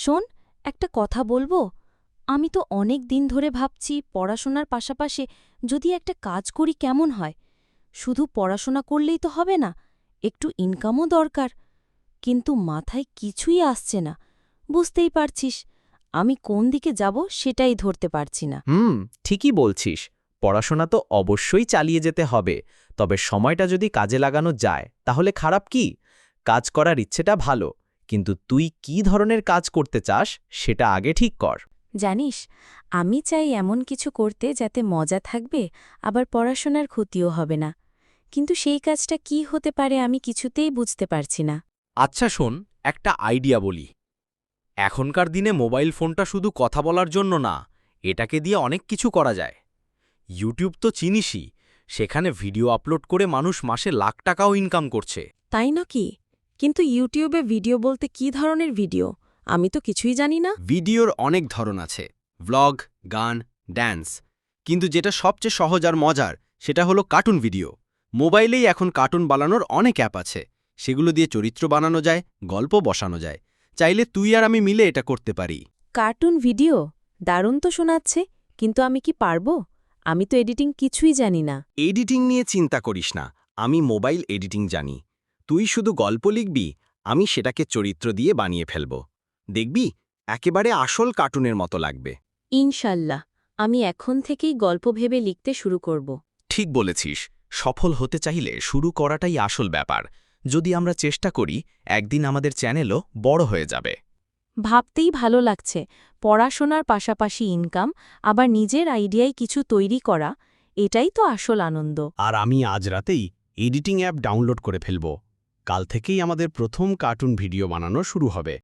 শোন, একটা কথা বলবো। আমি তো অনেক দিন ধরে ভাবছি পড়াশোনার পাশাপাশি যদি একটা কাজ করি কেমন হয়। শুধু পড়াশোনা করলেই তো হবে না, একটু ইনকামও দরকার। কিন্তু মাথায় কিছুই আসছে না। বুঝতেই পারছিস, আমি কোন দিকে যাব সেটাই ধরতে পারছি না। ঠিকই বলছিস। পড়াশোনা তো অবশ্যই চালিয়ে যেতে হবে, তবে সময়টা যদি কাজে লাগানো যায় তাহলে খারাপ কি? কাজ করার ইচ্ছেটা ভালো, কিন্তু তুই কি ধরনের কাজ করতে চাস সেটা আগে ঠিক কর। জানিস, আমি চাই এমন কিছু করতে যাতে মজা থাকবে, আবার পড়াশোনার ক্ষতিও হবে না। কিন্তু সেই কাজটা কি হতে পারে আমি কিছুতেই বুঝতে পারছি না। আচ্ছা শোন, একটা আইডিয়া বলি। এখনকার দিনে মোবাইল ফোনটা শুধু কথা বলার জন্য না, এটাকে দিয়ে অনেক কিছু করা যায়। ইউটিউব তো চিনিসই, সেখানে ভিডিও আপলোড করে মানুষ মাসে লাখ টাকাও ইনকাম করছে। তাই নাকি? কিন্তু ইউটিউবে ভিডিও বলতে কি ধরনের ভিডিও? আমি তো কিছুই জানি না। ভিডিওর অনেক ধরন আছে, ভ্লগ, গান, ড্যান্স। কিন্তু যেটা সবচেয়ে সহজ আর মজার সেটা হলো কার্টুন ভিডিও। মোবাইলেই এখন কার্টুন বানানোর অনেক অ্যাপ আছে, সেগুলো দিয়ে চরিত্র বানানো যায়, গল্প বসানো যায়। চাইলে তুই আর আমি মিলে এটা করতে পারি। কার্টুন ভিডিও দারুণ তো শোনাচ্ছে, কিন্তু আমি কি পারবো? আমি তো এডিটিং কিছুই জানি না। এডিটিং নিয়ে চিন্তা করিস না, আমি মোবাইল এডিটিং জানি। তুই শুধু গল্প লিখবি, আমি সেটাকে চরিত্র দিয়ে বানিয়ে ফেলব। দেখবি একেবারে আসল কার্টুনের মতো লাগবে। ইনশাল্লাহ, আমি এখন থেকেই গল্প ভেবে লিখতে শুরু করব। ঠিক বলেছিস, সফল হতে চাইলে শুরু করাটাই আসল ব্যাপার। যদি আমরা চেষ্টা করি, একদিন আমাদের চ্যানেলও বড় হয়ে যাবে। ভাবতেই ভালো লাগছে, পড়াশোনার পাশাপাশি ইনকাম, আবার নিজের আইডিয়ায় কিছু তৈরি করা, এটাই তো আসল আনন্দ। আর আমি আজ রাতেই এডিটিং অ্যাপ ডাউনলোড করে ফেলব। কাল থেকেই আমাদের প্রথম কার্টুন ভিডিও বানানো শুরু হবে।